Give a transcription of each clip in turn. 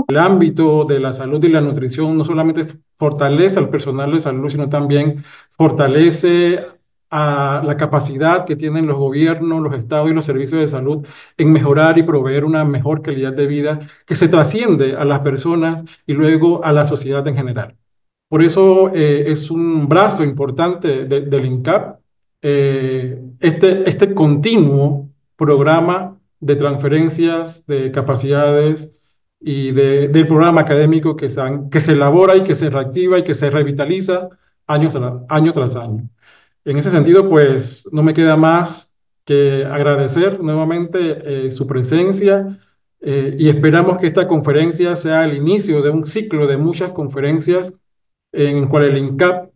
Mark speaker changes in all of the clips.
Speaker 1: El ámbito de la salud y la nutrición no solamente fortalece al personal de salud, sino también fortalece a la capacidad que tienen los gobiernos, los estados y los servicios de salud en mejorar y proveer una mejor calidad de vida que se trasciende a las personas y luego a la sociedad en general. Por eso es un brazo importante del INCAP, este continuo programa de transferencias de capacidades y del programa académico que se elabora y que se reactiva y que se revitaliza año tras año. En ese sentido, pues no me queda más que agradecer nuevamente su presencia y esperamos que esta conferencia sea el inicio de un ciclo de muchas conferencias en el cual el INCAP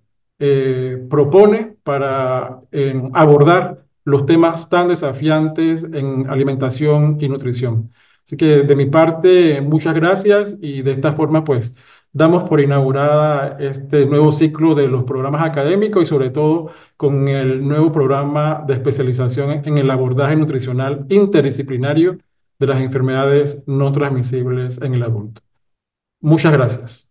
Speaker 1: propone para abordar los temas tan desafiantes en alimentación y nutrición. Así que de mi parte, muchas gracias y de esta forma, pues, damos por inaugurada este nuevo ciclo de los programas académicos y sobre todo con el nuevo programa de especialización en el abordaje nutricional interdisciplinario de las enfermedades no transmisibles en el adulto. Muchas gracias.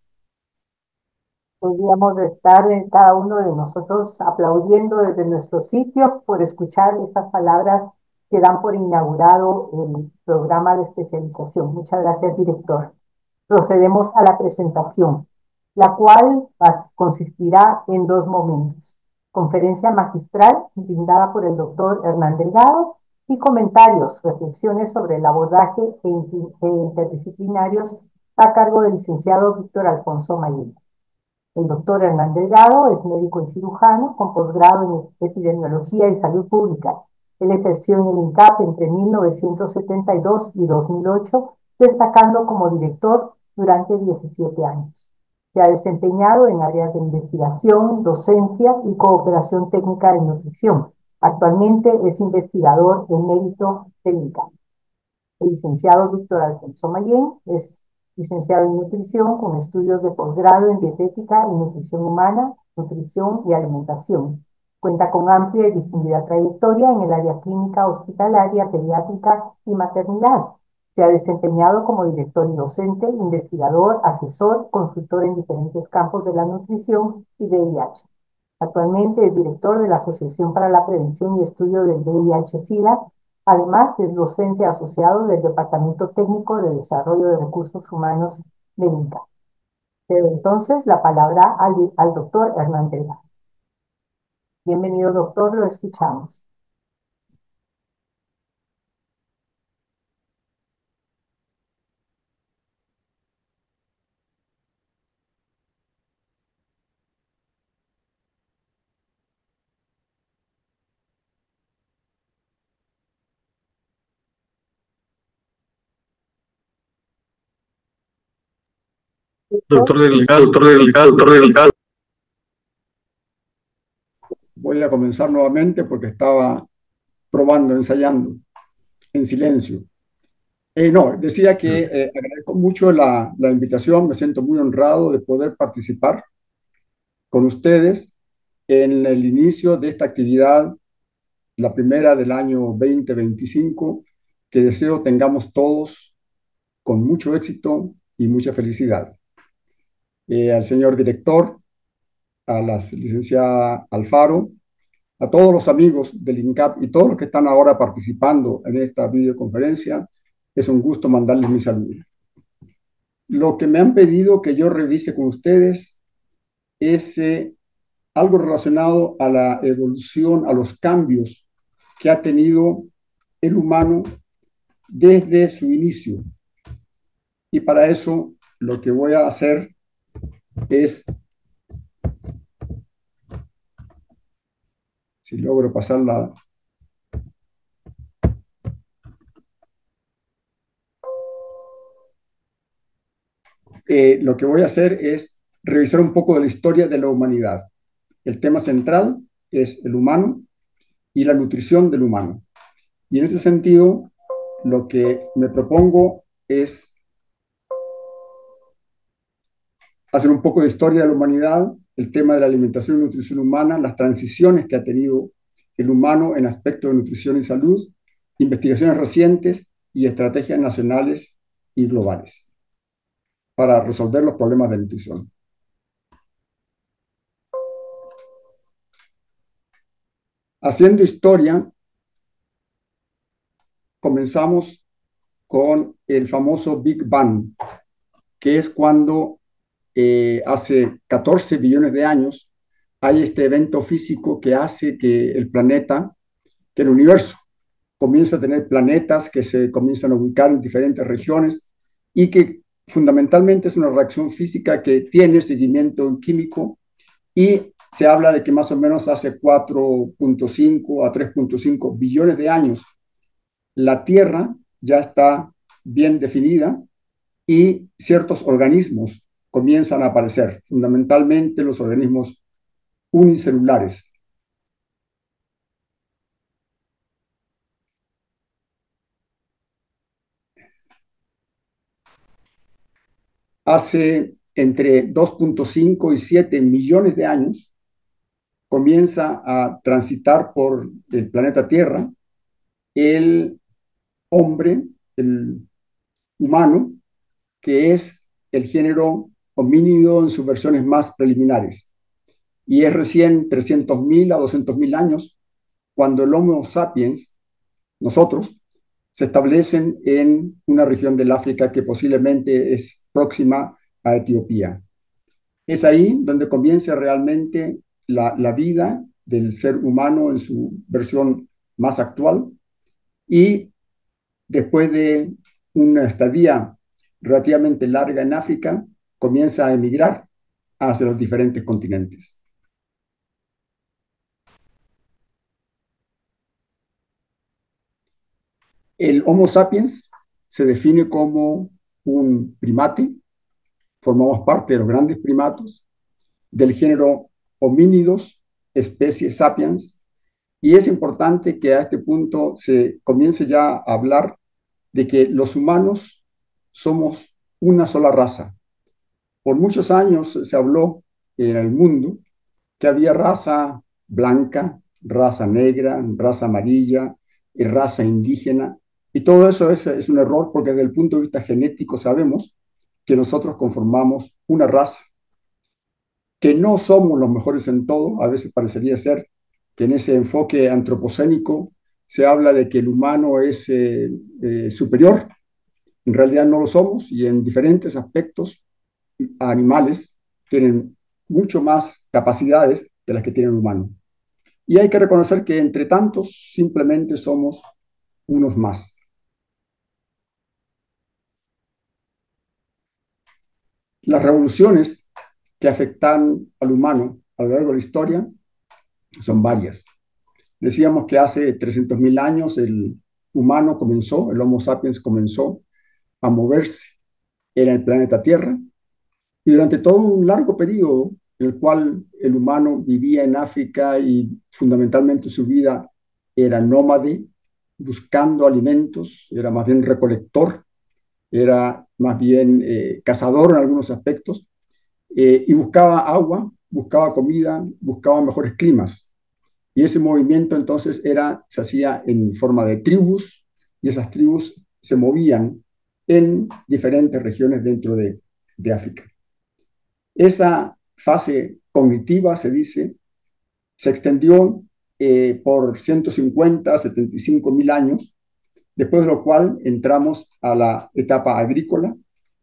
Speaker 2: Podríamos estar cada uno de nosotros aplaudiendo desde nuestro sitio por escuchar estas palabras que dan por inaugurado el programa de especialización. Muchas gracias, director. Procedemos a la presentación, la cual consistirá en dos momentos. Conferencia magistral brindada por el doctor Hernán Delgado y comentarios, reflexiones sobre el abordaje interdisciplinarios a cargo del licenciado Víctor Alfonso Mayen. El doctor Hernán Delgado es médico y cirujano con posgrado en epidemiología y salud pública. Él ejerció en el INCAP entre 1972 y 2008, destacando como director durante 17 años. Se ha desempeñado en áreas de investigación, docencia y cooperación técnica en nutrición. Actualmente es investigador en mérito del INCAP. El licenciado Víctor Alfonso Mayén es licenciado en nutrición con estudios de posgrado en dietética y nutrición humana, nutrición y alimentación. Cuenta con amplia y distinguida trayectoria en el área clínica, hospitalaria, pediátrica y maternidad. Se ha desempeñado como director y docente, investigador, asesor, consultor en diferentes campos de la nutrición y VIH. Actualmente es director de la Asociación para la Prevención y Estudio del VIH-Sida. Además, es docente asociado del Departamento Técnico de Desarrollo de Recursos Humanos del INCA. Cedo entonces la palabra al doctor Hernán Delgado. Bienvenido, doctor, lo escuchamos. Doctor,
Speaker 3: Doctor Delgado, doctor Delgado, doctor Delgado. Voy a comenzar nuevamente porque estaba probando, ensayando, en silencio. No, decía que agradezco mucho la invitación, me siento muy honrado de poder participar con ustedes en el inicio de esta actividad, la primera del año 2025, que deseo tengamos todos con mucho éxito y mucha felicidad. Al señor director, a la licenciada Alfaro, a todos los amigos del INCAP y todos los que están ahora participando en esta videoconferencia, es un gusto mandarles mi saludo. Lo que me han pedido que yo revise con ustedes es algo relacionado a la evolución, a los cambios que ha tenido el humano desde su inicio. Y para eso lo que voy a hacer es, si logro pasar lo que voy a hacer es revisar un poco de la historia de la humanidad. El tema central es el humano y la nutrición del humano. Y en ese sentido, lo que me propongo es hacer un poco de historia de la humanidad, el tema de la alimentación y nutrición humana, las transiciones que ha tenido el humano en aspectos de nutrición y salud, investigaciones recientes y estrategias nacionales y globales. para resolver los problemas de nutrición. Haciendo historia, comenzamos con el famoso Big Bang, que es cuando hace 14 billones de años hay este evento físico que hace que el planeta, que el universo, comienza a tener planetas que se comienzan a ubicar en diferentes regiones y que fundamentalmente es una reacción física que tiene seguimiento químico y se habla de que más o menos hace 4.5 a 3.5 billones de años la Tierra ya está bien definida y ciertos organismos comienzan a aparecer, fundamentalmente los organismos unicelulares. Hace entre 2.5 y 7 millones de años comienza a transitar por el planeta Tierra el hombre, el humano, que es el género homínido en sus versiones más preliminares. Y es recién 300.000 a 200.000 años cuando el Homo sapiens, nosotros, se establecen en una región del África que posiblemente es próxima a Etiopía. Es ahí donde comienza realmente la vida del ser humano en su versión más actual y después de una estadía relativamente larga en África, comienza a emigrar hacia los diferentes continentes. El Homo sapiens se define como un primate, formamos parte de los grandes primatos, del género homínidos, especie sapiens, y es importante que a este punto se comience ya a hablar de que los humanos somos una sola raza. Por muchos años se habló en el mundo que había raza blanca, raza negra, raza amarilla y raza indígena. Y todo eso es un error porque desde el punto de vista genético sabemos que nosotros conformamos una raza, que no somos los mejores en todo. A veces parecería ser que en ese enfoque antropocénico se habla de que el humano es superior. En realidad no lo somos y en diferentes aspectos animales tienen mucho más capacidades que las que tiene el humano. Y hay que reconocer que entre tantos simplemente somos unos más. Las revoluciones que afectan al humano a lo largo de la historia son varias. Decíamos que hace 300.000 años el humano comenzó, el Homo sapiens comenzó a moverse en el planeta Tierra y durante todo un largo periodo en el cual el humano vivía en África y fundamentalmente su vida era nómade, buscando alimentos, era más bien recolector, era más bien cazador en algunos aspectos, y buscaba agua, buscaba comida, buscaba mejores climas. Y ese movimiento entonces se hacía en forma de tribus, y esas tribus se movían en diferentes regiones dentro de África. Esa fase cognitiva, se dice, se extendió por 150, 75.000 años, después de lo cual entramos a la etapa agrícola,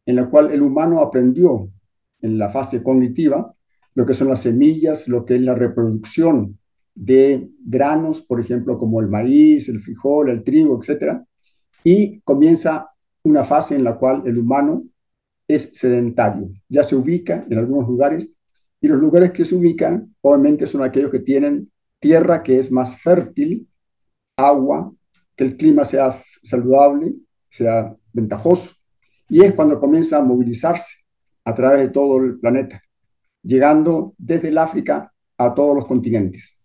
Speaker 3: en la cual el humano aprendió en la fase cognitiva lo que son las semillas, lo que es la reproducción de granos, por ejemplo, como el maíz, el frijol, el trigo, etcétera, y comienza una fase en la cual el humano es sedentario, ya se ubica en algunos lugares y los lugares que se ubican obviamente son aquellos que tienen tierra que es más fértil, agua, que el clima sea saludable, sea ventajoso. Y es cuando comienza a movilizarse a través de todo el planeta, llegando desde el África a todos los continentes.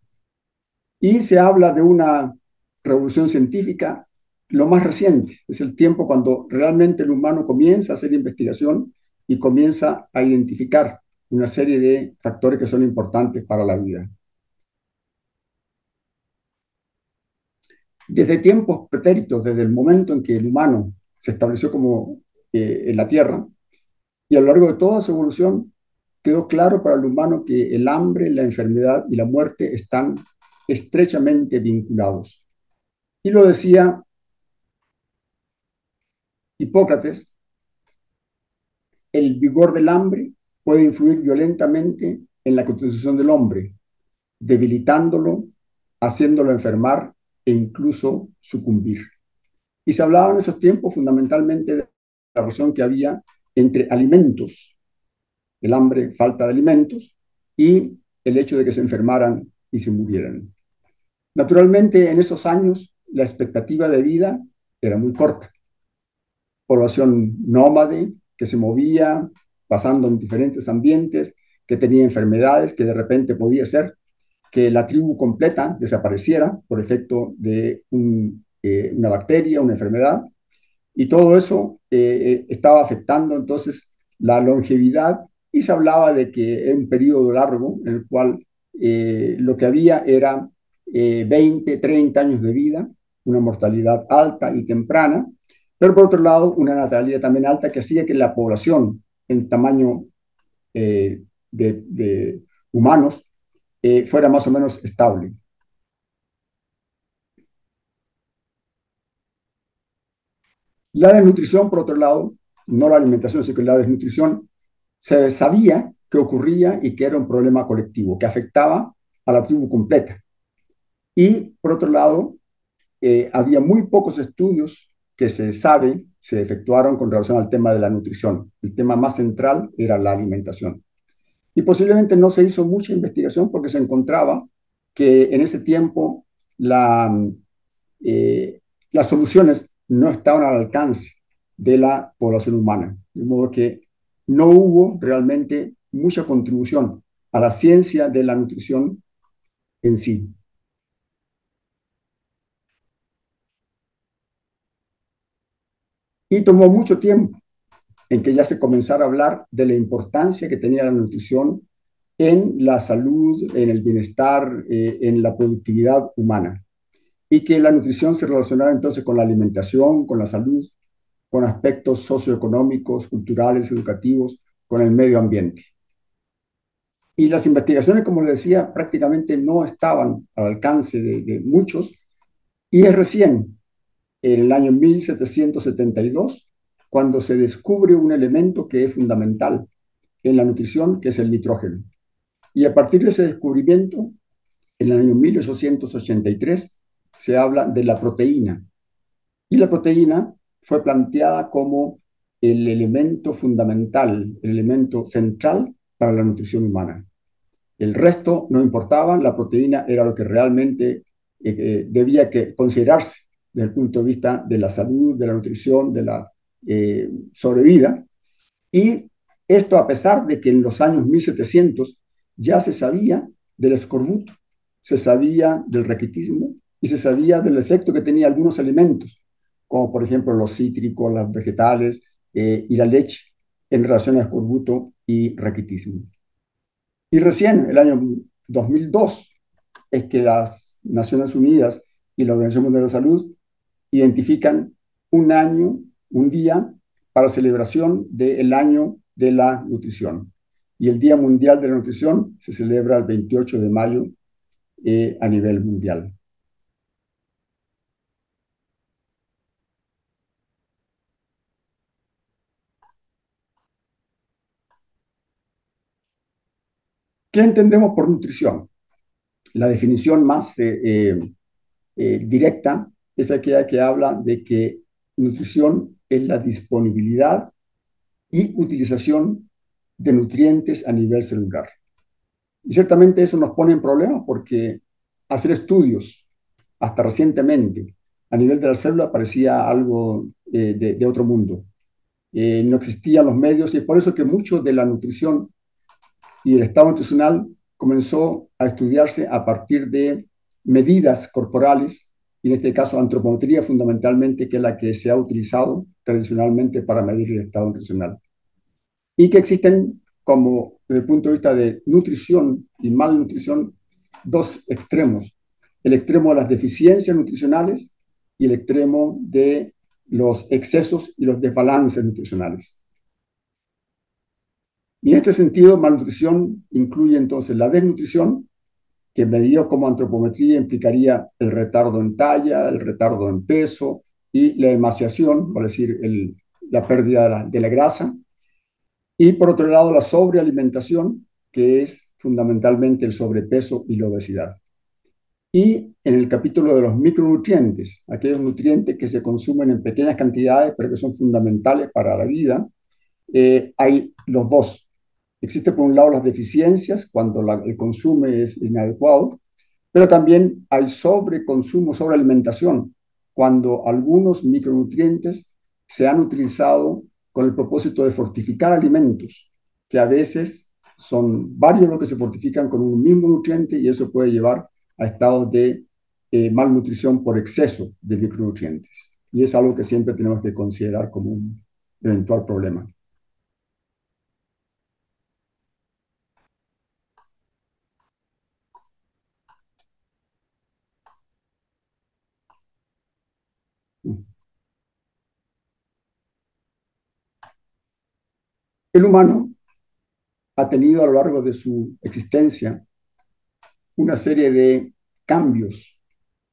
Speaker 3: Y se habla de una revolución científica, lo más reciente, es el tiempo cuando realmente el humano comienza a hacer investigación y comienza a identificar una serie de factores que son importantes para la vida. Desde tiempos pretéritos, desde el momento en que el humano se estableció como en la Tierra, Y a lo largo de toda su evolución quedó claro para el humano que el hambre, la enfermedad y la muerte están estrechamente vinculados. Y lo decía Hipócrates: el vigor del hambre puede influir violentamente en la constitución del hombre, debilitándolo, haciéndolo enfermar e incluso sucumbir. Y se hablaba en esos tiempos fundamentalmente de la relación que había entre alimentos, el hambre, falta de alimentos, y el hecho de que se enfermaran y se murieran. Naturalmente, en esos años, la expectativa de vida era muy corta. Población nómade que se movía, pasando en diferentes ambientes, que tenía enfermedades, que de repente podía ser que la tribu completa desapareciera por efecto de una bacteria, una enfermedad, y todo eso estaba afectando entonces la longevidad, y se hablaba de que en un periodo largo en el cual lo que había era 20, 30 años de vida, una mortalidad alta y temprana, pero por otro lado una natalidad también alta que hacía que la población en tamaño de humanos fuera más o menos estable. La desnutrición, por otro lado, no la alimentación, sino que la desnutrición, se sabía que ocurría y que era un problema colectivo, que afectaba a la tribu completa. Y, por otro lado, había muy pocos estudios que se efectuaron con relación al tema de la nutrición. El tema más central era la alimentación. Y posiblemente no se hizo mucha investigación porque se encontraba que en ese tiempo eh, las soluciones no estaban al alcance de la población humana. De modo que no hubo realmente mucha contribución a la ciencia de la nutrición en sí. Y tomó mucho tiempo en que ya se comenzara a hablar de la importancia que tenía la nutrición en la salud, en el bienestar, en la productividad humana. Y que la nutrición se relacionara entonces con la alimentación, con la salud, con aspectos socioeconómicos, culturales, educativos, con el medio ambiente. Y las investigaciones, como les decía, prácticamente no estaban al alcance de muchos, y es recién, en el año 1772, cuando se descubre un elemento que es fundamental en la nutrición, que es el nitrógeno. Y a partir de ese descubrimiento, en el año 1883, se habla de la proteína. Y la proteína fue planteada como el elemento fundamental, el elemento central para la nutrición humana. El resto no importaba, la proteína era lo que realmente debía que considerarse desde el punto de vista de la salud, de la nutrición, de la sobrevida. Y esto a pesar de que en los años 1700 ya se sabía del escorbuto, se sabía del raquitismo y se sabía del efecto que tenía algunos alimentos, como por ejemplo los cítricos, los vegetales y la leche, en relación a escorbuto y raquitismo. Y recién, el año 2002, es que las Naciones Unidas y la Organización Mundial de la Salud identifican un año, un día, para celebración del año de la nutrición. Y el Día Mundial de la Nutrición se celebra el 28 de mayo a nivel mundial. ¿Qué entendemos por nutrición? La definición más directa es aquella que habla de que nutrición es la disponibilidad y utilización de nutrientes a nivel celular. Y ciertamente eso nos pone en problemas porque hacer estudios hasta recientemente a nivel de la célula parecía algo de otro mundo. No existían los medios, y es por eso que mucho de la nutrición y el estado nutricional comenzó a estudiarse a partir de medidas corporales, y en este caso antropometría fundamentalmente, que es la que se ha utilizado tradicionalmente para medir el estado nutricional. Y que existen, como desde el punto de vista de nutrición y malnutrición, dos extremos: el extremo de las deficiencias nutricionales y el extremo de los excesos y los desbalances nutricionales. Y en este sentido, malnutrición incluye entonces la desnutrición, que medido como antropometría implicaría el retardo en talla, el retardo en peso y la emaciación, es decir, la pérdida de la grasa. Y por otro lado, la sobrealimentación, que es fundamentalmente el sobrepeso y la obesidad. Y en el capítulo de los micronutrientes, aquellos nutrientes que se consumen en pequeñas cantidades, pero que son fundamentales para la vida, hay los dos. Existe por un lado las deficiencias, cuando el consumo es inadecuado, pero también hay sobreconsumo, sobrealimentación, cuando algunos micronutrientes se han utilizado con el propósito de fortificar alimentos, que a veces son varios los que se fortifican con un mismo nutriente y eso puede llevar a estados de malnutrición por exceso de micronutrientes. Y es algo que siempre tenemos que considerar como un eventual problema. El humano ha tenido a lo largo de su existencia una serie de cambios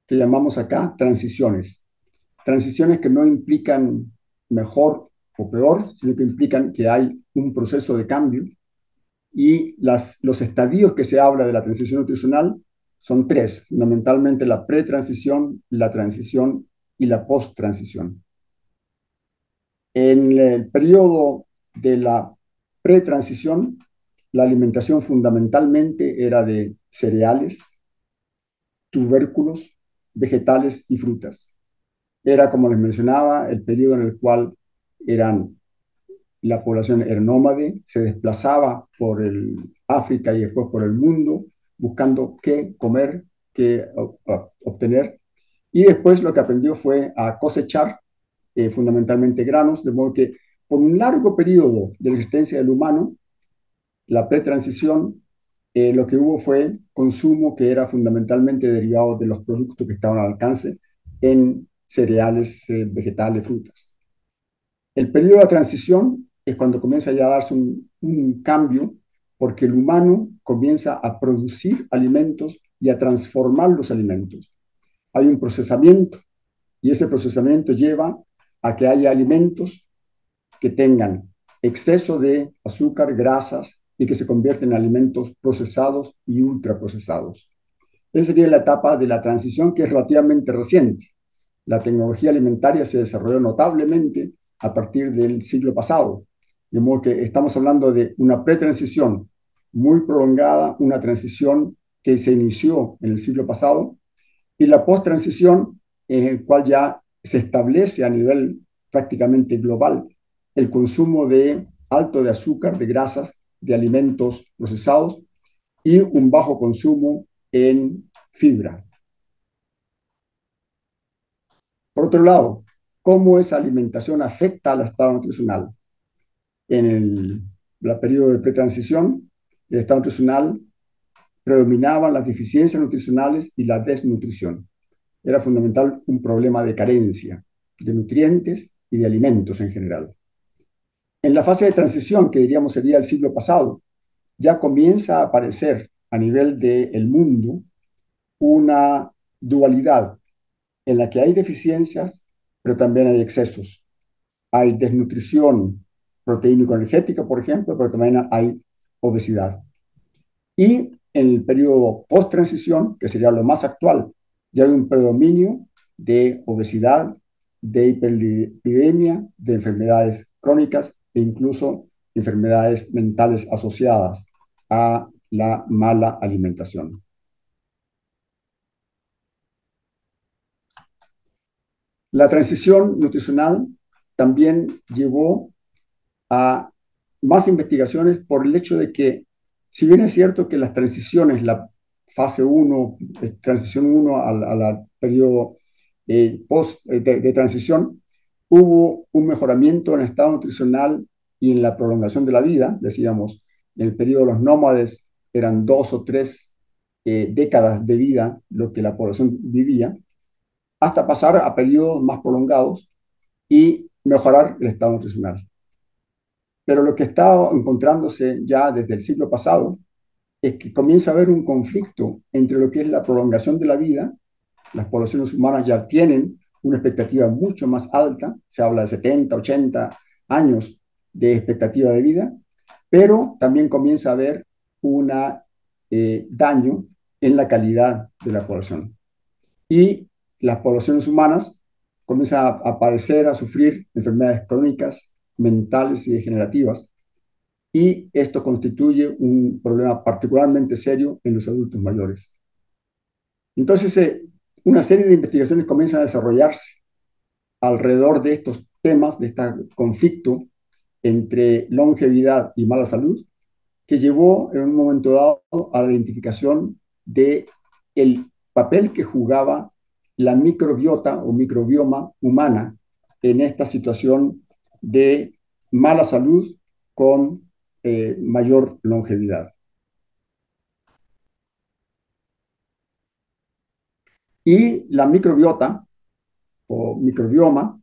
Speaker 3: que llamamos acá transiciones. Transiciones que no implican mejor o peor, sino que implican que hay un proceso de cambio y los estadios que se habla de la transición nutricional son tres, fundamentalmente la pretransición, la transición y la post-transición. En el periodo de la pretransición, la alimentación fundamentalmente era de cereales, tubérculos, vegetales y frutas. Era, como les mencionaba, el periodo en el cual la población era nómade, se desplazaba por el África y después por el mundo, buscando qué comer, qué obtener. Y después lo que aprendió fue a cosechar fundamentalmente granos, de modo que por un largo periodo de la existencia del humano, la pretransición, lo que hubo fue consumo que era fundamentalmente derivado de los productos que estaban al alcance en cereales, vegetales, frutas. El periodo de la transición es cuando comienza ya a darse un cambio, porque el humano comienza a producir alimentos y a transformar los alimentos. Hay un procesamiento y ese procesamiento lleva a que haya alimentos que tengan exceso de azúcar, grasas y que se convierten en alimentos procesados y ultraprocesados. Esa sería la etapa de la transición, que es relativamente reciente. La tecnología alimentaria se desarrolló notablemente a partir del siglo pasado, de modo que estamos hablando de una pretransición muy prolongada, una transición que se inició en el siglo pasado, y la post-transición en el cual ya se establece a nivel prácticamente global el consumo de alto de azúcar, de grasas, de alimentos procesados y un bajo consumo en fibra. Por otro lado, ¿cómo esa alimentación afecta al estado nutricional? En el periodo de pretransición, el estado nutricional predominaban las deficiencias nutricionales y la desnutrición. Era fundamental un problema de carencia de nutrientes y de alimentos en general. En la fase de transición, que diríamos sería el siglo pasado, ya comienza a aparecer a nivel del mundo una dualidad en la que hay deficiencias, pero también hay excesos. Hay desnutrición proteínico-energética, por ejemplo, pero también hay obesidad. Y en el periodo post-transición, que sería lo más actual, ya hay un predominio de obesidad, de hiperlipidemia, de enfermedades crónicas e incluso enfermedades mentales asociadas a la mala alimentación. La transición nutricional también llevó a más investigaciones por el hecho de que, si bien es cierto que las transiciones, la fase 1, transición 1 al periodo de transición, hubo un mejoramiento en el estado nutricional y en la prolongación de la vida. Decíamos, en el periodo de los nómades eran 2 o 3 décadas de vida lo que la población vivía, hasta pasar a periodos más prolongados y mejorar el estado nutricional. Pero lo que está encontrándose ya desde el siglo pasado es que comienza a haber un conflicto entre lo que es la prolongación de la vida. Las poblaciones humanas ya tienen una expectativa mucho más alta, se habla de 70, 80 años de expectativa de vida, pero también comienza a haber un daño en la calidad de la población. Y las poblaciones humanas comienzan a padecer, a sufrir enfermedades crónicas, mentales y degenerativas, y esto constituye un problema particularmente serio en los adultos mayores. Entonces, una serie de investigaciones comienzan a desarrollarse alrededor de estos temas, de este conflicto entre longevidad y mala salud, que llevó en un momento dado a la identificación de el papel que jugaba la microbiota o microbioma humana en esta situación de mala salud con mayor longevidad. Y la microbiota o microbioma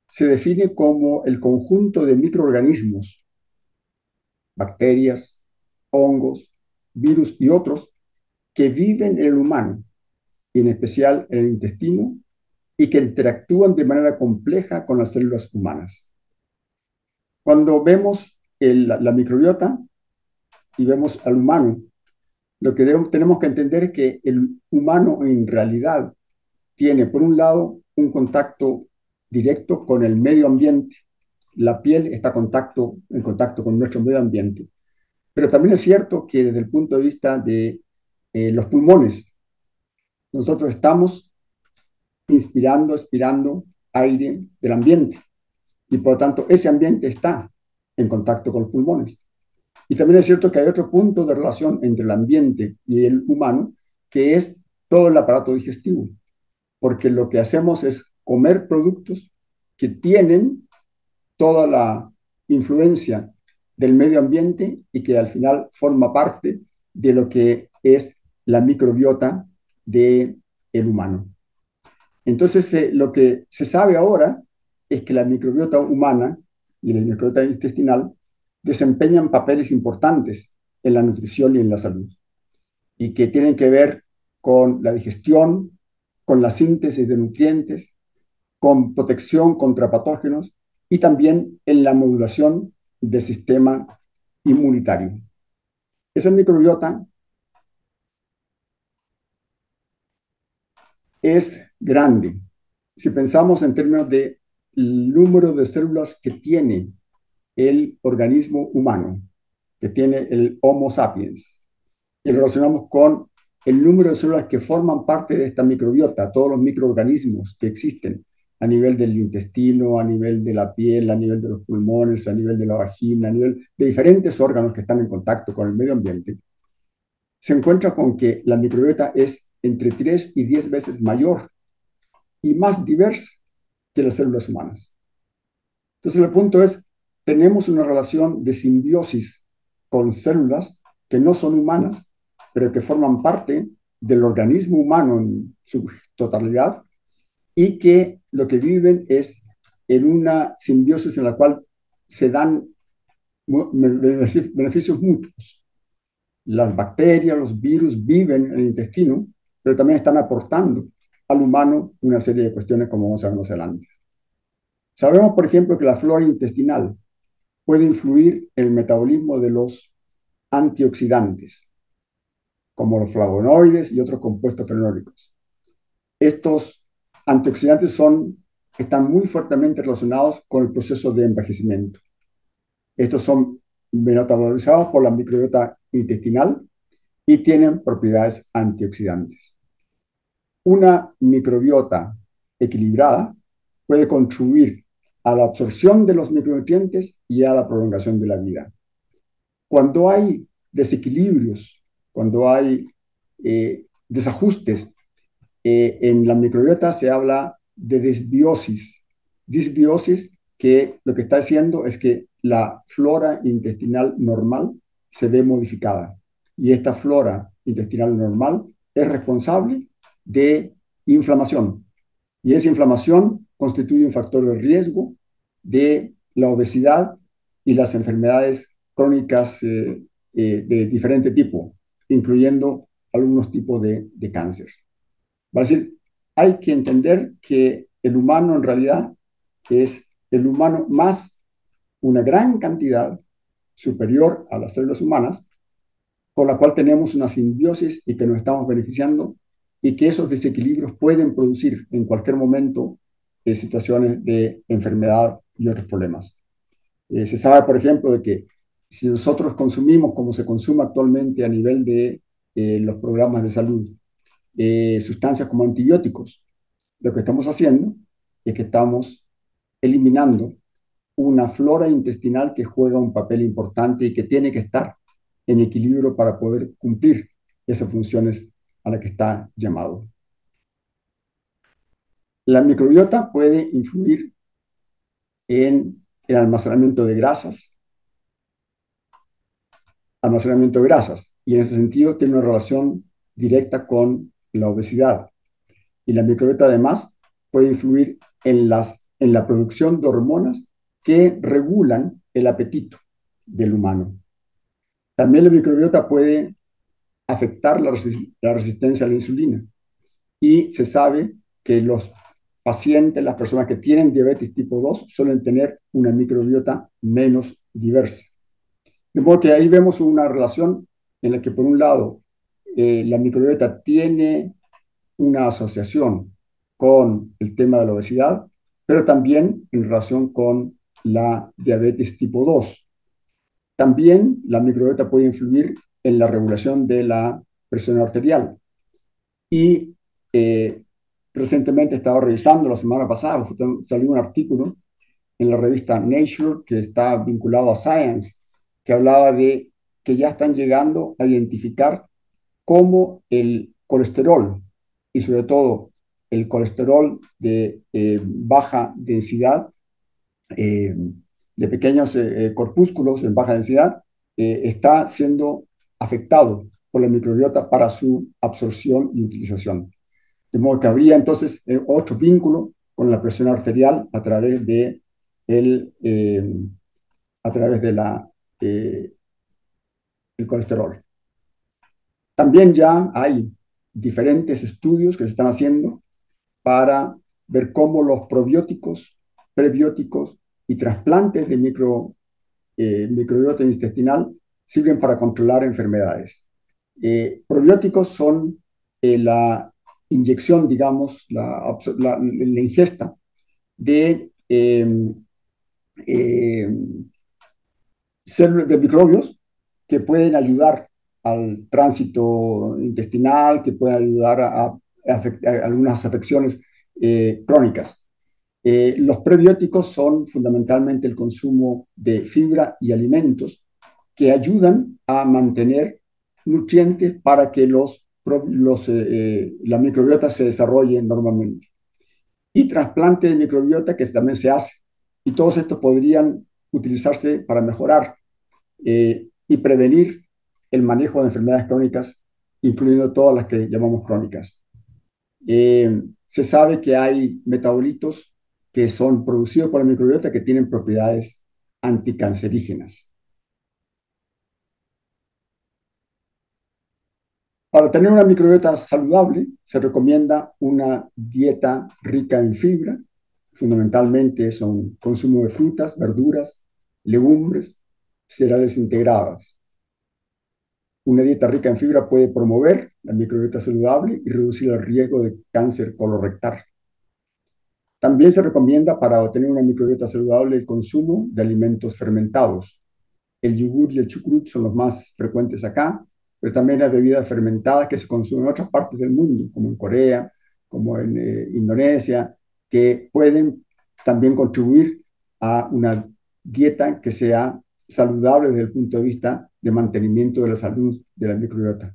Speaker 3: se define como el conjunto de microorganismos, bacterias, hongos, virus y otros que viven en el humano, y en especial en el intestino, y que interactúan de manera compleja con las células humanas. Cuando vemos la microbiota y vemos al humano, lo que tenemos que entender es que el humano en realidad tiene, por un lado, un contacto directo con el medio ambiente. La piel está en contacto con nuestro medio ambiente. Pero también es cierto que desde el punto de vista de los pulmones, nosotros estamos inspirando, expirando aire del ambiente. Y por lo tanto, ese ambiente está en contacto con los pulmones. Y también es cierto que hay otro punto de relación entre el ambiente y el humano, que es todo el aparato digestivo. Porque lo que hacemos es comer productos que tienen toda la influencia del medio ambiente y que al final forma parte de lo que es la microbiota del humano. Entonces, lo que se sabe ahora es que la microbiota humana y la microbiota intestinal desempeñan papeles importantes en la nutrición y en la salud, y que tienen que ver con la digestión, con la síntesis de nutrientes, con protección contra patógenos y también en la modulación del sistema inmunitario. Esa microbiota es grande. Si pensamos en términos de el número de células que tiene el organismo humano, que tiene el Homo sapiens, y lo relacionamos con el número de células que forman parte de esta microbiota, todos los microorganismos que existen a nivel del intestino, a nivel de la piel, a nivel de los pulmones, a nivel de la vagina, a nivel de diferentes órganos que están en contacto con el medio ambiente, se encuentra con que la microbiota es entre 3 y 10 veces mayor y más diversa que las células humanas. Entonces el punto es, tenemos una relación de simbiosis con células que no son humanas, pero que forman parte del organismo humano en su totalidad y que lo que viven es en una simbiosis en la cual se dan beneficios mutuos. Las bacterias, los virus viven en el intestino, pero también están aportando al humano una serie de cuestiones como vamos a ver más adelante. Sabemos, por ejemplo, que la flora intestinal puede influir en el metabolismo de los antioxidantes, como los flavonoides y otros compuestos fenólicos. Estos antioxidantes están muy fuertemente relacionados con el proceso de envejecimiento. Estos son metabolizados por la microbiota intestinal y tienen propiedades antioxidantes. Una microbiota equilibrada puede contribuir a la absorción de los micronutrientes y a la prolongación de la vida. Cuando hay desequilibrios, cuando hay desajustes en la microbiota, se habla de disbiosis. Disbiosis que lo que está haciendo es que la flora intestinal normal se ve modificada. Y esta flora intestinal normal es responsable de inflamación. Y esa inflamación constituye un factor de riesgo de la obesidad y las enfermedades crónicas de diferente tipo, incluyendo algunos tipos de cáncer. Va a decir, hay que entender que el humano en realidad es el humano más una gran cantidad superior a las células humanas, con la cual tenemos una simbiosis y que nos estamos beneficiando, y que esos desequilibrios pueden producir en cualquier momento situaciones de enfermedad y otros problemas. Se sabe, por ejemplo, de que si nosotros consumimos, como se consume actualmente a nivel de los programas de salud, sustancias como antibióticos, lo que estamos haciendo es que estamos eliminando una flora intestinal que juega un papel importante y que tiene que estar en equilibrio para poder cumplir esas funciones a las que está llamado. La microbiota puede influir en el almacenamiento de grasas, y en ese sentido tiene una relación directa con la obesidad. Y la microbiota además puede influir en la producción de hormonas que regulan el apetito del humano. También la microbiota puede afectar la resistencia a la insulina, y se sabe que los pacientes, las personas que tienen diabetes tipo 2, suelen tener una microbiota menos diversa. De modo que ahí vemos una relación en la que, por un lado, la microbiota tiene una asociación con el tema de la obesidad, pero también en relación con la diabetes tipo 2. También la microbiota puede influir en la regulación de la presión arterial. Y recientemente estaba revisando, la semana pasada, salió un artículo en la revista Nature que está vinculado a Science, que hablaba de que ya están llegando a identificar cómo el colesterol, y sobre todo el colesterol de baja densidad, eh, de pequeños corpúsculos en baja densidad, está siendo afectado por la microbiota para su absorción y utilización. De modo que habría entonces otro vínculo con la presión arterial el, eh, a través de el colesterol. También ya hay diferentes estudios que se están haciendo para ver cómo los probióticos, prebióticos y trasplantes de microbiota intestinal sirven para controlar enfermedades. Probióticos son la inyección, digamos, la ingesta de eh, células de microbios que pueden ayudar al tránsito intestinal, que pueden ayudar a algunas afecciones crónicas. Los prebióticos son fundamentalmente el consumo de fibra y alimentos que ayudan a mantener nutrientes para que la microbiota se desarrolle normalmente. Y trasplante de microbiota que también se hace. Y todos estos podrían utilizarse para mejorar y prevenir el manejo de enfermedades crónicas, incluyendo todas las que llamamos crónicas. Se sabe que hay metabolitos que son producidos por la microbiota que tienen propiedades anticancerígenas. Para tener una microbiota saludable, se recomienda una dieta rica en fibra, fundamentalmente son consumo de frutas, verduras, legumbres, cereales integrados. Una dieta rica en fibra puede promover la microbiota saludable y reducir el riesgo de cáncer colorectal. También se recomienda para obtener una microbiota saludable el consumo de alimentos fermentados. El yogur y el chucrut son los más frecuentes acá, pero también las bebidas fermentadas que se consumen en otras partes del mundo, como en Corea, como en Indonesia, que pueden también contribuir a una dieta que sea saludable desde el punto de vista de mantenimiento de la salud de la microbiota.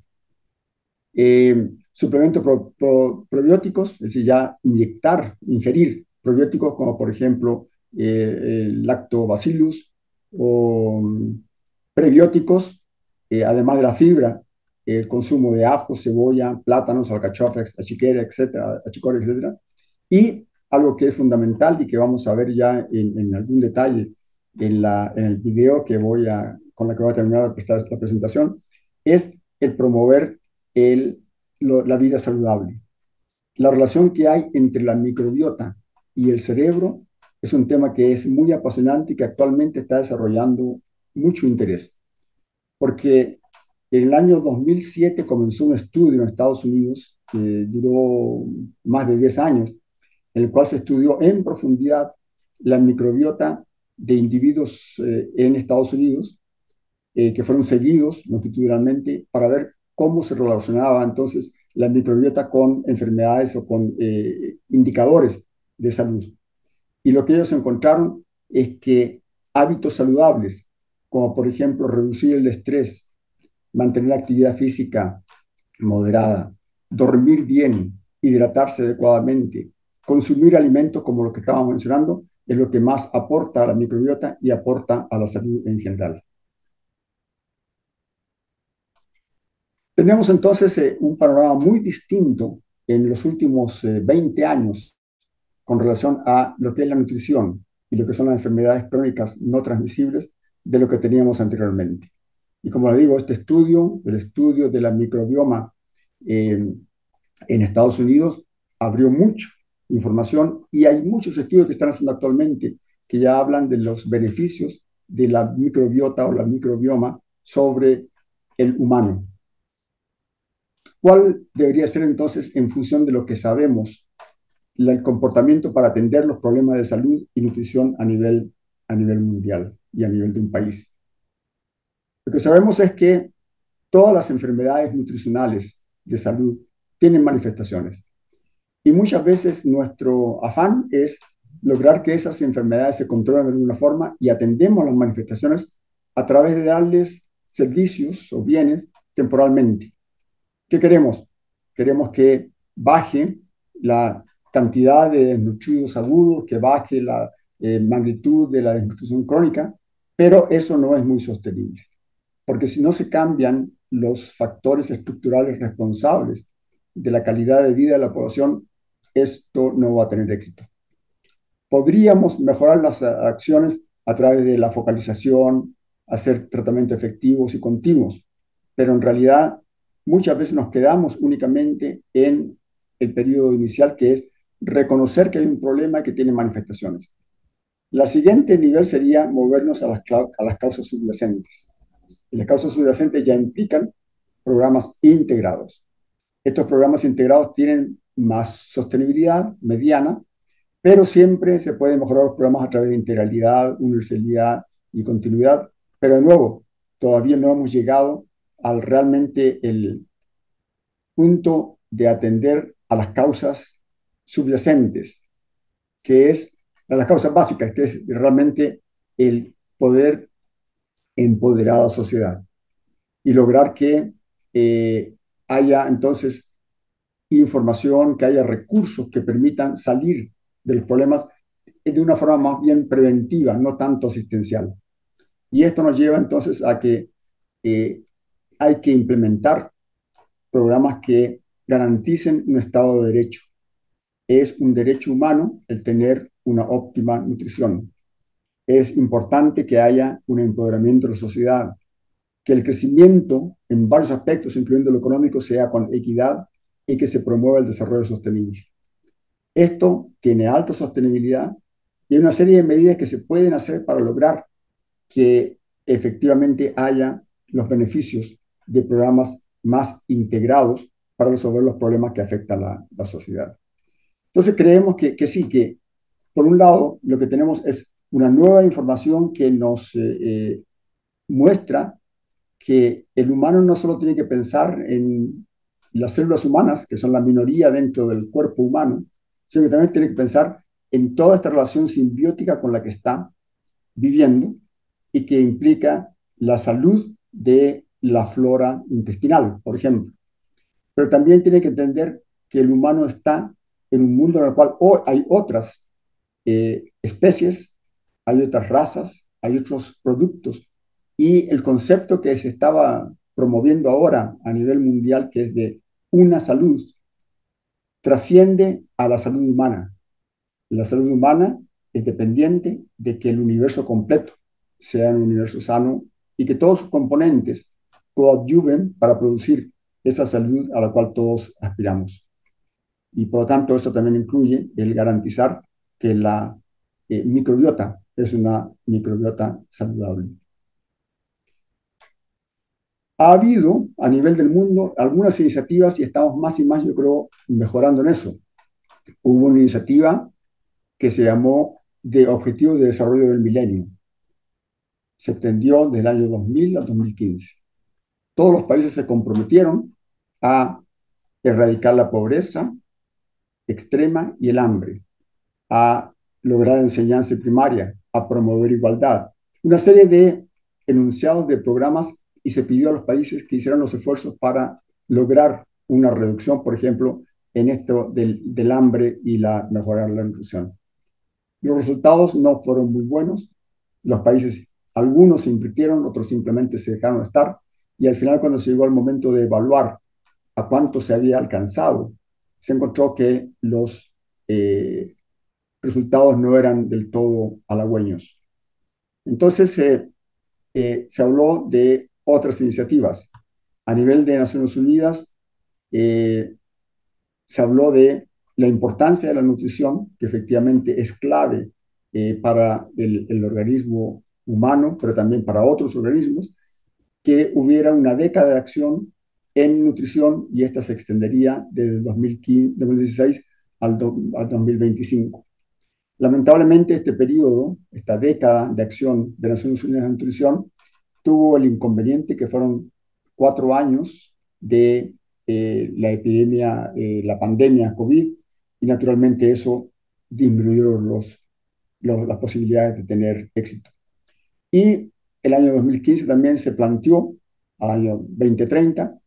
Speaker 3: Suplementos probióticos, es decir, ya ingerir probióticos como por ejemplo el lactobacillus, o prebióticos, además de la fibra, el consumo de ajo, cebolla, plátanos, alcachofas, achiquera, etcétera, achicora, etcétera. Y algo que es fundamental y que vamos a ver ya en algún detalle en el video con la que voy a terminar la presentación, es el promover la vida saludable. La relación que hay entre la microbiota y el cerebro es un tema que es muy apasionante y que actualmente está desarrollando mucho interés, porque en el año 2007 comenzó un estudio en Estados Unidos que duró más de 10 años, en el cual se estudió en profundidad la microbiota de individuos en Estados Unidos que fueron seguidos longitudinalmente para ver cómo se relacionaba entonces la microbiota con enfermedades o con indicadores de salud. Y lo que ellos encontraron es que hábitos saludables, como por ejemplo reducir el estrés, mantener la actividad física moderada, dormir bien, hidratarse adecuadamente, consumir alimentos como los que estábamos mencionando, es lo que más aporta a la microbiota y aporta a la salud en general. Tenemos entonces un panorama muy distinto en los últimos 20 años con relación a lo que es la nutrición y lo que son las enfermedades crónicas no transmisibles de lo que teníamos anteriormente. Y como le digo, este estudio, el estudio de la microbioma en Estados Unidos, abrió mucha información y hay muchos estudios que están haciendo actualmente que ya hablan de los beneficios de la microbiota o la microbioma sobre el humano. ¿Cuál debería ser entonces, en función de lo que sabemos, el comportamiento para atender los problemas de salud y nutrición a nivel mundial y a nivel de un país? Lo que sabemos es que todas las enfermedades nutricionales de salud tienen manifestaciones y muchas veces nuestro afán es lograr que esas enfermedades se controlen de alguna forma y atendemos las manifestaciones a través de darles servicios o bienes temporalmente. ¿Qué queremos? Queremos que baje la cantidad de desnutridos agudos, que baje la magnitud de la desnutrición crónica, pero eso no es muy sostenible, porque si no se cambian los factores estructurales responsables de la calidad de vida de la población, esto no va a tener éxito. Podríamos mejorar las acciones a través de la focalización, hacer tratamientos efectivos y continuos, pero en realidad muchas veces nos quedamos únicamente en el periodo inicial, que es reconocer que hay un problema que tiene manifestaciones. La siguiente nivel sería movernos a las causas subyacentes. Y las causas subyacentes ya implican programas integrados. Estos programas integrados tienen más sostenibilidad mediana, pero siempre se pueden mejorar los programas a través de integralidad, universalidad y continuidad. Pero de nuevo, todavía no hemos llegado al realmente el punto de atender a las causas subyacentes, que es a las causas básicas, que es realmente el poder empoderar a la sociedad y lograr que haya entonces información, que haya recursos que permitan salir de los problemas de una forma más bien preventiva, no tanto asistencial. Y esto nos lleva entonces a que hay que implementar programas que garanticen un Estado de Derecho. Es un derecho humano el tener una óptima nutrición. Es importante que haya un empoderamiento de la sociedad, que el crecimiento en varios aspectos, incluyendo lo económico, sea con equidad y que se promueva el desarrollo sostenible. Esto tiene alta sostenibilidad y hay una serie de medidas que se pueden hacer para lograr que efectivamente haya los beneficios de programas más integrados para resolver los problemas que afectan a la sociedad. Entonces creemos que sí, que por un lado lo que tenemos es una nueva información que nos muestra que el humano no solo tiene que pensar en las células humanas, que son la minoría dentro del cuerpo humano, sino que también tiene que pensar en toda esta relación simbiótica con la que está viviendo y que implica la salud de la flora intestinal, por ejemplo. Pero también tiene que entender que el humano está en un mundo en el cual hay otras especies, hay otras razas, hay otros productos. Y el concepto que se estaba promoviendo ahora a nivel mundial, que es de una salud, trasciende a la salud humana. La salud humana es dependiente de que el universo completo sea un universo sano y que todos sus componentes coadyuven para producir esa salud a la cual todos aspiramos. Y por lo tanto, eso también incluye el garantizar que la microbiota es una microbiota saludable. Ha habido a nivel del mundo algunas iniciativas y estamos más y más, yo creo, mejorando en eso. Hubo una iniciativa que se llamó de Objetivos de Desarrollo del Milenio. Se extendió desde el año 2000 al 2015. Todos los países se comprometieron a erradicar la pobreza extrema y el hambre, a lograr enseñanza primaria, a promover igualdad. Una serie de enunciados de programas y se pidió a los países que hicieran los esfuerzos para lograr una reducción, por ejemplo, en esto del hambre y mejorar la nutrición. Los resultados no fueron muy buenos. Los países, algunos se invirtieron, otros simplemente se dejaron estar. Y al final, cuando se llegó al momento de evaluar a cuánto se había alcanzado, se encontró que los resultados no eran del todo halagüeños. Entonces se habló de otras iniciativas. A nivel de Naciones Unidas, se habló de la importancia de la nutrición, que efectivamente es clave para el organismo humano, pero también para otros organismos, que hubiera una década de acción en nutrición y esta se extendería desde el 2016 al 2025. Lamentablemente, este periodo, esta década de acción de Naciones Unidas en nutrición, tuvo el inconveniente que fueron 4 años de la epidemia, la pandemia COVID, y naturalmente eso disminuyó las posibilidades de tener éxito. Y el año 2015 también se planteó, al año 2030,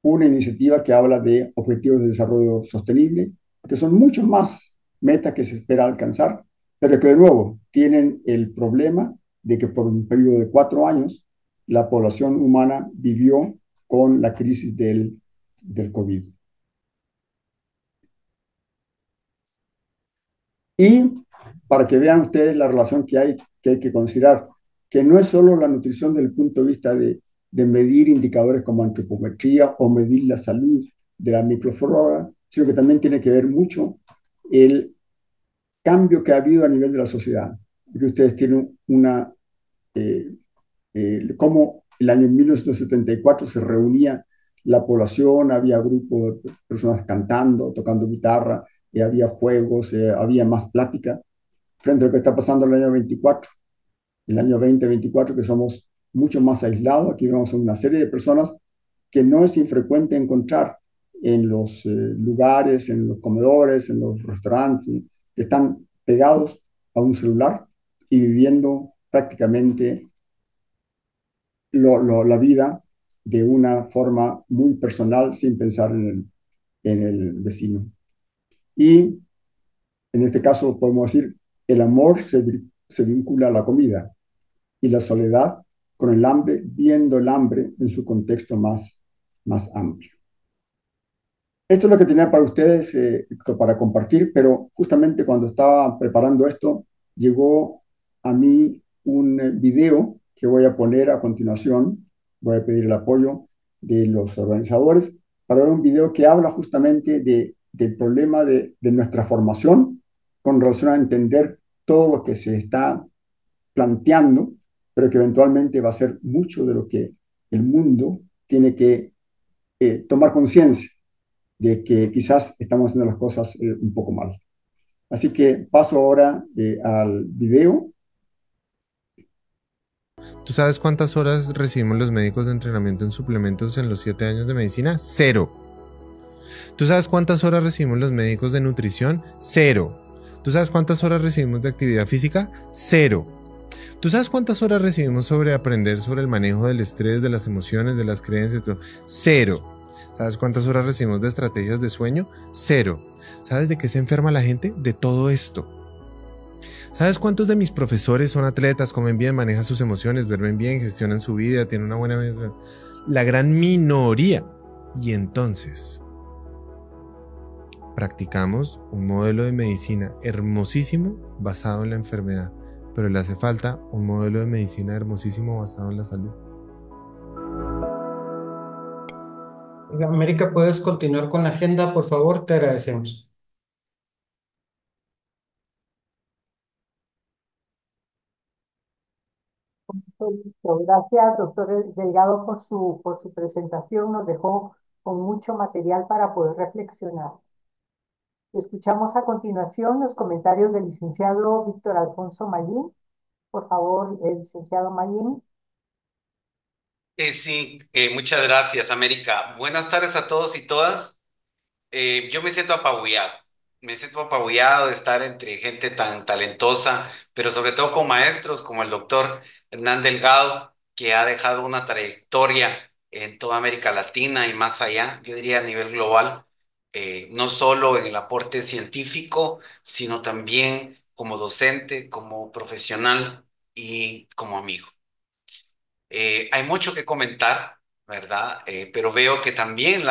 Speaker 3: una iniciativa que habla de objetivos de desarrollo sostenible, que son muchos más metas que se espera alcanzar, pero que de nuevo tienen el problema de que por un periodo de 4 años la población humana vivió con la crisis del COVID. Y para que vean ustedes la relación que hay que considerar, que no es solo la nutrición desde el punto de vista de medir indicadores como antropometría o medir la salud de la microflora, sino que también tiene que ver mucho el cambio que ha habido a nivel de la sociedad. Que ustedes tienen cómo el año 1974 se reunía la población, había grupos de personas cantando, tocando guitarra, había juegos, había más plática, frente a lo que está pasando en el año 24, el año 2024, que somos mucho más aislados. Aquí vemos una serie de personas que no es infrecuente encontrar en los lugares, en los comedores, en los restaurantes, que están pegados a un celular y viviendo prácticamente la vida de una forma muy personal sin pensar en el vecino. Y en este caso podemos decir, el amor se vincula a la comida y la soledad con el hambre, viendo el hambre en su contexto más amplio. Esto es lo que tenía para ustedes para compartir, pero justamente cuando estaba preparando esto, llegó a mí un video que voy a poner a continuación. Voy a pedir el apoyo de los organizadores para ver un video que habla justamente del problema de nuestra formación con relación a entender todo lo que se está planteando, pero que eventualmente va a ser mucho de lo que el mundo tiene que tomar conciencia de que quizás estamos haciendo las cosas un poco mal. Así que paso ahora al video.
Speaker 4: ¿Tú sabes cuántas horas recibimos los médicos de entrenamiento en suplementos en los 7 años de medicina? 0. ¿Tú sabes cuántas horas recibimos los médicos de nutrición? 0. ¿Tú sabes cuántas horas recibimos de actividad física? 0. ¿Tú sabes cuántas horas recibimos sobre aprender sobre el manejo del estrés, de las emociones, de las creencias? 0. ¿Sabes cuántas horas recibimos de estrategias de sueño? 0. ¿Sabes de qué se enferma la gente? De todo esto. ¿Sabes cuántos de mis profesores son atletas, comen bien, manejan sus emociones, duermen bien, gestionan su vida, tienen una buena vida? La gran minoría. Y entonces practicamos un modelo de medicina hermosísimo basado en la enfermedad, pero le hace falta un modelo de medicina hermosísimo basado en la salud.
Speaker 5: América, ¿puedes continuar con la agenda, por favor? Te agradecemos.
Speaker 2: Listo. Gracias, doctor Delgado, por su presentación. Nos dejó con mucho material para poder reflexionar. Escuchamos a continuación los comentarios del licenciado Víctor Alfonso Mayín. Por favor, el licenciado Mayín.
Speaker 6: Sí, muchas gracias, América. Buenas tardes a todos y todas. Yo me siento apabullado de estar entre gente tan talentosa, pero sobre todo con maestros como el doctor Hernán Delgado, que ha dejado una trayectoria en toda América Latina y más allá, yo diría a nivel global, no solo en el aporte científico, sino también como docente, como profesional y como amigo. Hay mucho que comentar, ¿verdad? Pero veo que también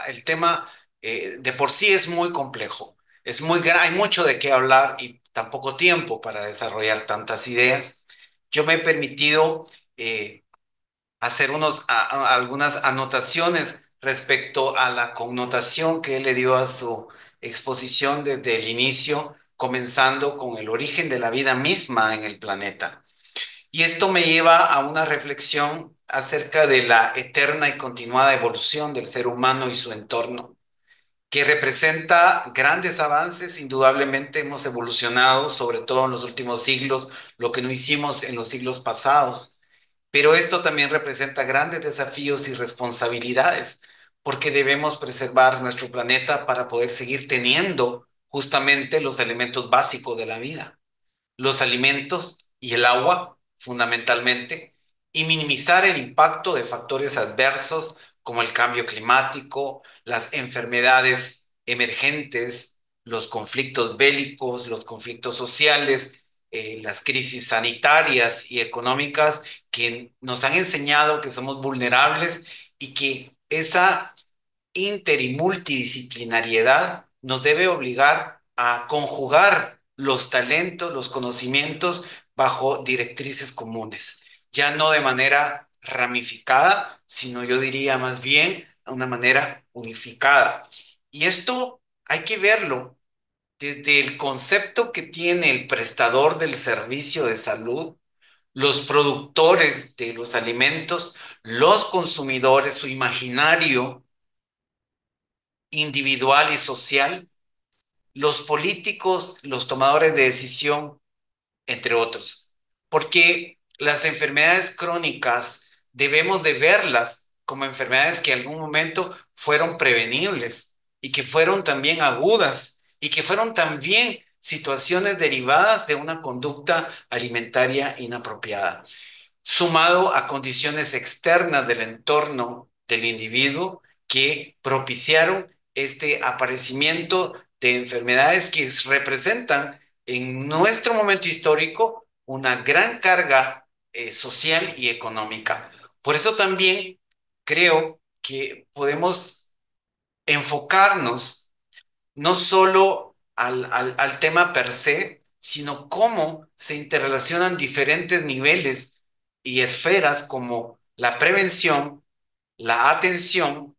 Speaker 6: el tema de por sí es muy complejo, hay mucho de qué hablar y tan poco tiempo para desarrollar tantas ideas. Yo me he permitido hacer algunas anotaciones respecto a la connotación que él le dio a su exposición desde el inicio, comenzando con el origen de la vida misma en el planeta. Y esto me lleva a una reflexión acerca de la eterna y continuada evolución del ser humano y su entorno, que representa grandes avances. Indudablemente hemos evolucionado, sobre todo en los últimos siglos, lo que no hicimos en los siglos pasados. Pero esto también representa grandes desafíos y responsabilidades, porque debemos preservar nuestro planeta para poder seguir teniendo justamente los elementos básicos de la vida, los alimentos y el agua, fundamentalmente, y minimizar el impacto de factores adversos como el cambio climático, las enfermedades emergentes, los conflictos bélicos, los conflictos sociales, las crisis sanitarias y económicas que nos han enseñado que somos vulnerables y que esa inter y multidisciplinariedad nos debe obligar a conjugar los talentos, los conocimientos bajo directrices comunes, ya no de manera ramificada, sino yo diría más bien de una manera unificada. Y esto hay que verlo desde el concepto que tiene el prestador del servicio de salud, los productores de los alimentos, los consumidores, su imaginario individual y social, los políticos, los tomadores de decisión, entre otros. Porque las enfermedades crónicas debemos de verlas como enfermedades que en algún momento fueron prevenibles y que fueron también agudas y que fueron también situaciones derivadas de una conducta alimentaria inapropiada, sumado a condiciones externas del entorno del individuo que propiciaron este aparecimiento de enfermedades que representan en nuestro momento histórico una gran carga social y económica. Por eso también creo que podemos enfocarnos no solo al tema per se, sino cómo se interrelacionan diferentes niveles y esferas como la prevención, la atención,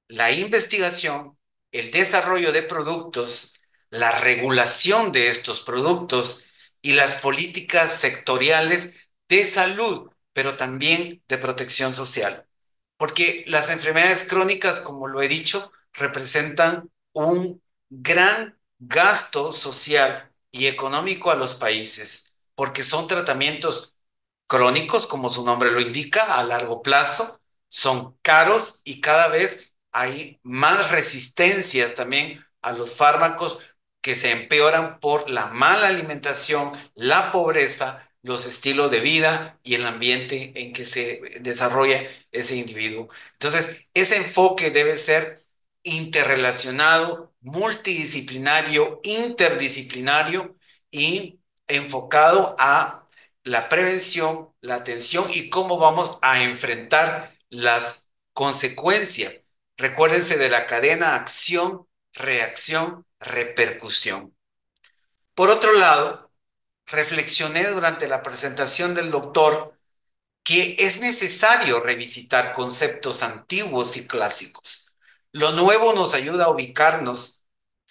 Speaker 6: la investigación, el desarrollo de productos, la regulación de estos productos y las políticas sectoriales de salud, pero también de protección social. Porque las enfermedades crónicas, como lo he dicho, representan un gran gasto social y económico a los países, porque son tratamientos crónicos, como su nombre lo indica, a largo plazo, son caros y cada vez hay más resistencias también a los fármacos que se empeoran por la mala alimentación, la pobreza, los estilos de vida y el ambiente en que se desarrolla ese individuo. Entonces, ese enfoque debe ser interrelacionado, multidisciplinario, interdisciplinario y enfocado a la prevención, la atención y cómo vamos a enfrentar las consecuencias. Recuérdense de la cadena acción, reacción, repercusión. Por otro lado, reflexioné durante la presentación del doctor que es necesario revisitar conceptos antiguos y clásicos. Lo nuevo nos ayuda a ubicarnos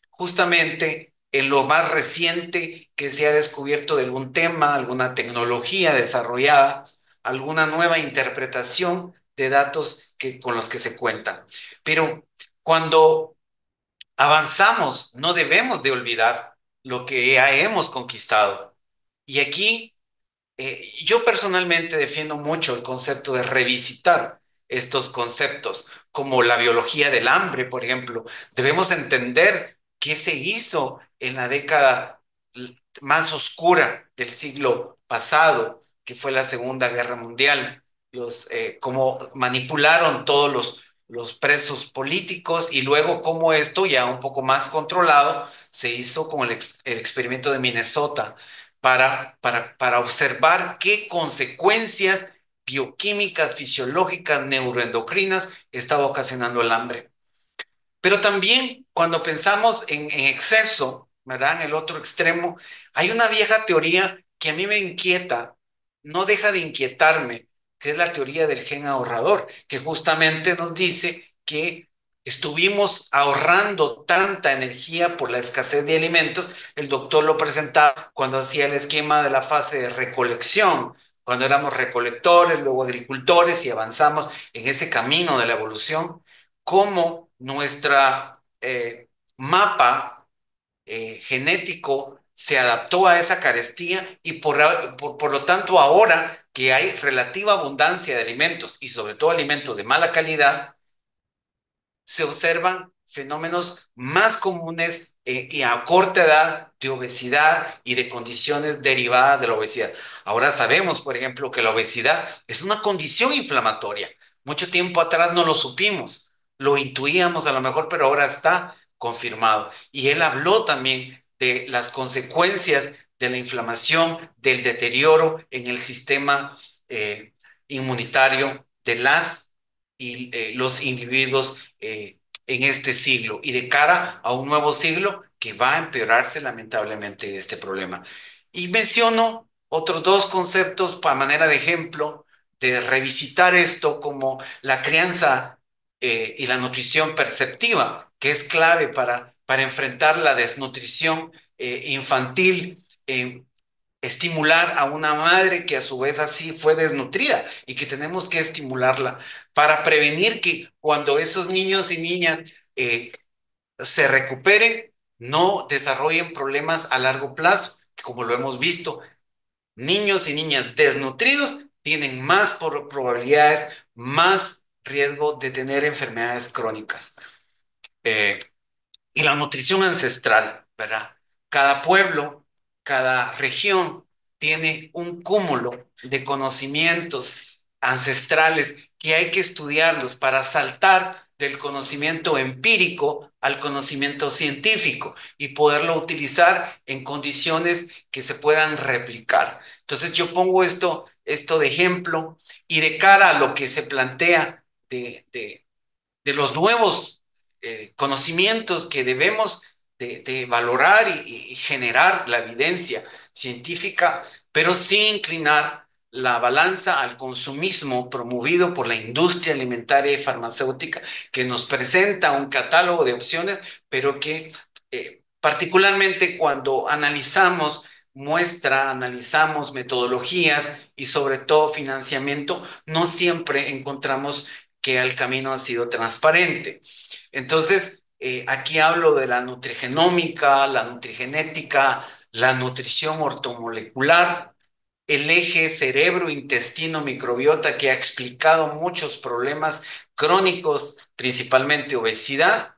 Speaker 6: justamente en lo más reciente que se ha descubierto de algún tema, alguna tecnología desarrollada, alguna nueva interpretación de datos con los que se cuentan. Pero cuando avanzamos, no debemos de olvidar lo que ya hemos conquistado. Y aquí yo personalmente defiendo mucho el concepto de revisitar estos conceptos, como la biología del hambre, por ejemplo. Debemos entender qué se hizo en la década más oscura del siglo pasado, que fue la Segunda Guerra Mundial, cómo manipularon todos los presos políticos y luego cómo esto, ya un poco más controlado, se hizo con el experimento de Minnesota para observar qué consecuencias bioquímicas, fisiológicas, neuroendocrinas estaba ocasionando el hambre. Pero también cuando pensamos en exceso, ¿verdad? En el otro extremo, hay una vieja teoría que a mí me inquieta, no deja de inquietarme, que es la teoría del gen ahorrador, que justamente nos dice que estuvimos ahorrando tanta energía por la escasez de alimentos. El doctor lo presentaba cuando hacía el esquema de la fase de recolección, cuando éramos recolectores, luego agricultores y avanzamos en ese camino de la evolución, cómo nuestra mapa genético se adaptó a esa carestía y por lo tanto ahora que hay relativa abundancia de alimentos y sobre todo alimentos de mala calidad, se observan fenómenos más comunes y a corta edad de obesidad y de condiciones derivadas de la obesidad. Ahora sabemos, por ejemplo, que la obesidad es una condición inflamatoria. Mucho tiempo atrás no lo supimos, lo intuíamos a lo mejor, pero ahora está confirmado. Y él habló también de las consecuencias de la inflamación, del deterioro en el sistema eh, inmunitario de los individuos en este siglo y de cara a un nuevo siglo que va a empeorarse lamentablemente este problema. Y menciono otros dos conceptos para manera de ejemplo de revisitar esto como la crianza y la nutrición perceptiva, que es clave para enfrentar la desnutrición infantil, estimular a una madre que a su vez así fue desnutrida y que tenemos que estimularla para prevenir que cuando esos niños y niñas se recuperen, no desarrollen problemas a largo plazo, como lo hemos visto. Niños y niñas desnutridos tienen más probabilidades, más riesgo de tener enfermedades crónicas. Eh, y la nutrición ancestral, ¿verdad? Cada pueblo, cada región tiene un cúmulo de conocimientos ancestrales que hay que estudiarlos para saltar del conocimiento empírico al conocimiento científico y poderlo utilizar en condiciones que se puedan replicar. Entonces yo pongo esto de ejemplo y de cara a lo que se plantea de los nuevos conocimientos que debemos de valorar y generar la evidencia científica, pero sin inclinar la balanza al consumismo promovido por la industria alimentaria y farmacéutica, que nos presenta un catálogo de opciones, pero que particularmente cuando analizamos muestra, analizamos metodologías y sobre todo financiamiento, no siempre encontramos que el camino ha sido transparente. Entonces, aquí hablo de la nutrigenómica, la nutrigenética, la nutrición ortomolecular, el eje cerebro-intestino-microbiota que ha explicado muchos problemas crónicos, principalmente obesidad,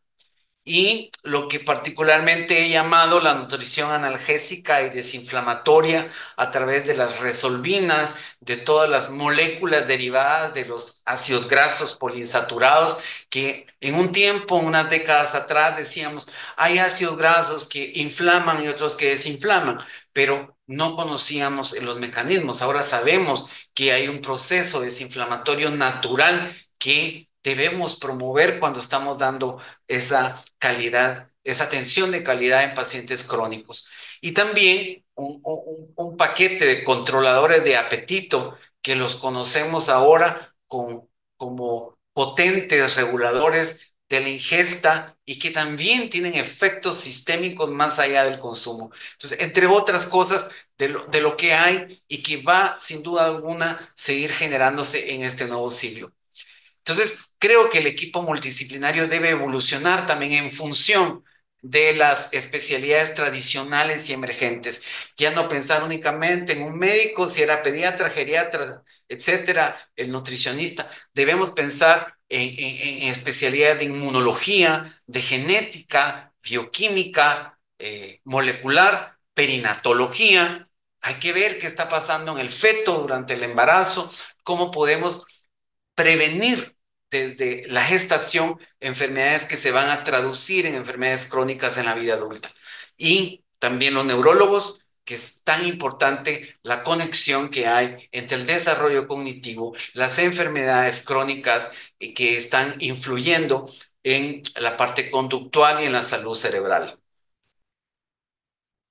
Speaker 6: y lo que particularmente he llamado la nutrición analgésica y desinflamatoria a través de las resolvinas, de todas las moléculas derivadas de los ácidos grasos poliinsaturados, que en un tiempo, unas décadas atrás, decíamos, hay ácidos grasos que inflaman y otros que desinflaman, pero no conocíamos los mecanismos. Ahora sabemos que hay un proceso desinflamatorio natural que debemos promover cuando estamos dando esa calidad, esa atención de calidad en pacientes crónicos. Y también un paquete de controladores de apetito que los conocemos ahora como potentes reguladores de la ingesta y que también tienen efectos sistémicos más allá del consumo. Entonces, entre otras cosas de lo que hay y que va sin duda alguna seguir generándose en este nuevo siglo. Entonces, creo que el equipo multidisciplinario debe evolucionar también en función de las especialidades tradicionales y emergentes. Ya no pensar únicamente en un médico, si era pediatra, geriatra, etcétera, el nutricionista. Debemos pensar en especialidades de inmunología, de genética, bioquímica, molecular, perinatología. Hay que ver qué está pasando en el feto durante el embarazo, cómo podemos prevenir desde la gestación enfermedades que se van a traducir en enfermedades crónicas en la vida adulta. Y también los neurólogos, que es tan importante la conexión que hay entre el desarrollo cognitivo, las enfermedades crónicas que están influyendo en la parte conductual y en la salud cerebral.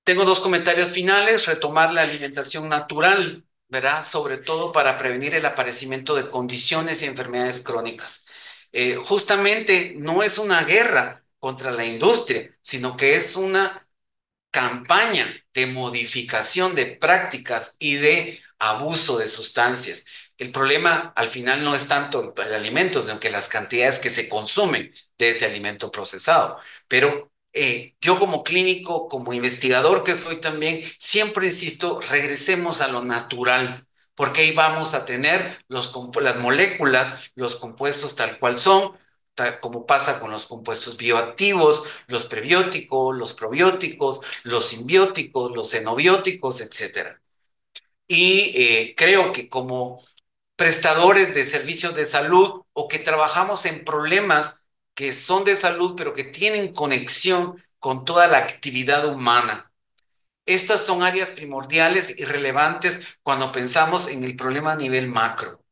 Speaker 6: Tengo dos comentarios finales, retomar la alimentación natural, ¿verdad? Sobre todo para prevenir el aparecimiento de condiciones y enfermedades crónicas. Justamente no es una guerra contra la industria, sino que es una campaña de modificación de prácticas y de abuso de sustancias. El problema al final no es tanto el alimento, sino que las cantidades que se consumen de ese alimento procesado. Pero yo como clínico, como investigador que soy también, siempre insisto, regresemos a lo natural, porque ahí vamos a tener las moléculas, los compuestos tal cual son, como pasa con los compuestos bioactivos, los prebióticos, los probióticos, los simbióticos, los xenobióticos, etcétera. Y creo que como prestadores de servicios de salud o que trabajamos en problemas que son de salud, pero que tienen conexión con toda la actividad humana. Estas son áreas primordiales y relevantes cuando pensamos en el problema a nivel macro.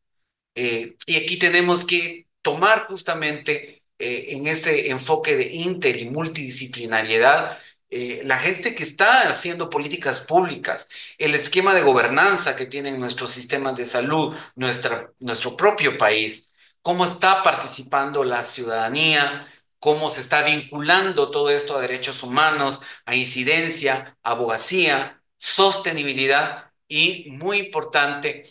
Speaker 6: Y aquí tenemos que tomar justamente en este enfoque de inter y multidisciplinariedad la gente que está haciendo políticas públicas, el esquema de gobernanza que tienen nuestros sistemas de salud, nuestro propio país, cómo está participando la ciudadanía, cómo se está vinculando todo esto a derechos humanos, a incidencia, abogacía, sostenibilidad y, muy importante,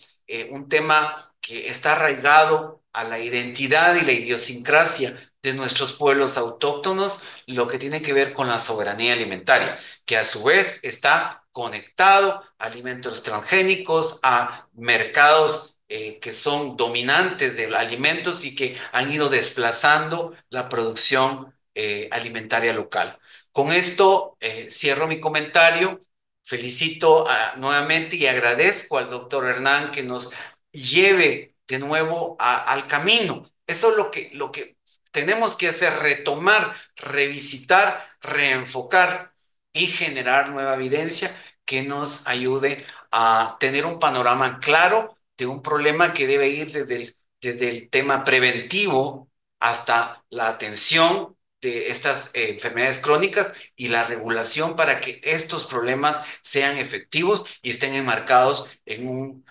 Speaker 6: un tema que está arraigado a la identidad y la idiosincrasia de nuestros pueblos autóctonos, lo que tiene que ver con la soberanía alimentaria, que a su vez está conectado a alimentos transgénicos, a mercados que son dominantes de alimentos y que han ido desplazando la producción alimentaria local. Con esto cierro mi comentario. Felicito nuevamente y agradezco al doctor Hernán que nos lleve de nuevo al camino. Eso es lo que tenemos que hacer, retomar, revisitar, reenfocar y generar nueva evidencia que nos ayude a tener un panorama claro de un problema que debe ir desde el tema preventivo hasta la atención de estas enfermedades crónicas y la regulación para que estos problemas sean efectivos y estén enmarcados en un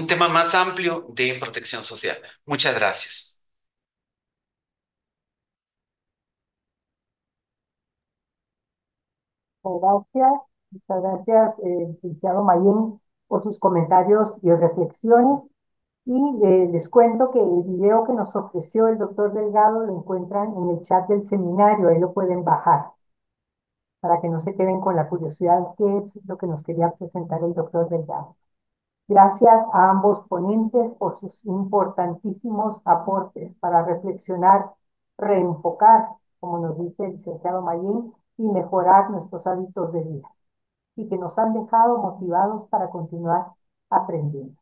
Speaker 6: tema más amplio de protección social. Muchas gracias.
Speaker 2: Muchas gracias, licenciado Mayén, por sus comentarios y reflexiones. Y les cuento que el video que nos ofreció el doctor Delgado lo encuentran en el chat del seminario, ahí lo pueden bajar, para que no se queden con la curiosidad qué es lo que nos quería presentar el doctor Delgado. Gracias a ambos ponentes por sus importantísimos aportes para reflexionar, reenfocar, como nos dice el licenciado Mayín, y mejorar nuestros hábitos de vida, y que nos han dejado motivados para continuar aprendiendo.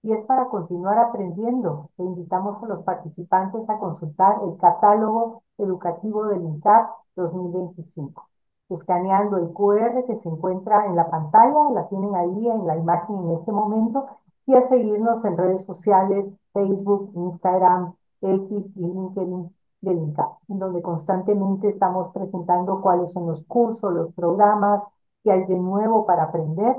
Speaker 2: Y es para continuar aprendiendo que invitamos a los participantes a consultar el catálogo educativo del INCAP 2025, escaneando el QR que se encuentra en la pantalla, la tienen ahí en la imagen en este momento, y a seguirnos en redes sociales, Facebook, Instagram, X y LinkedIn del INCAP, en donde constantemente estamos presentando cuáles son los cursos, los programas, qué hay de nuevo para aprender,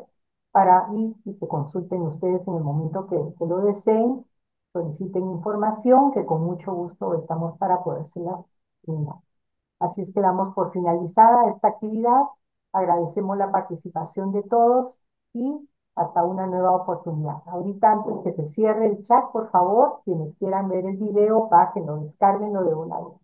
Speaker 2: y que consulten ustedes en el momento que lo deseen, soliciten información, que con mucho gusto estamos para podérsela brindar. Así es que damos por finalizada esta actividad, agradecemos la participación de todos y hasta una nueva oportunidad. Ahorita, antes que se cierre el chat, por favor, quienes quieran ver el video, bájenlo, descárguenlo de una vez.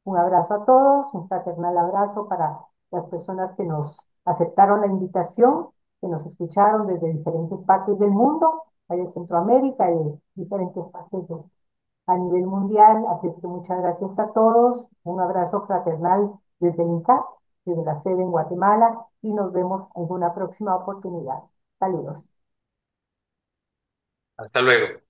Speaker 2: Un abrazo a todos, un fraternal abrazo para las personas que nos aceptaron la invitación, que nos escucharon desde diferentes partes del mundo, hay de Centroamérica y de diferentes partes a nivel mundial. Así es que muchas gracias a todos, un abrazo fraternal desde el INCAP, desde la sede en Guatemala, y nos vemos en una próxima oportunidad. Saludos.
Speaker 6: Hasta luego.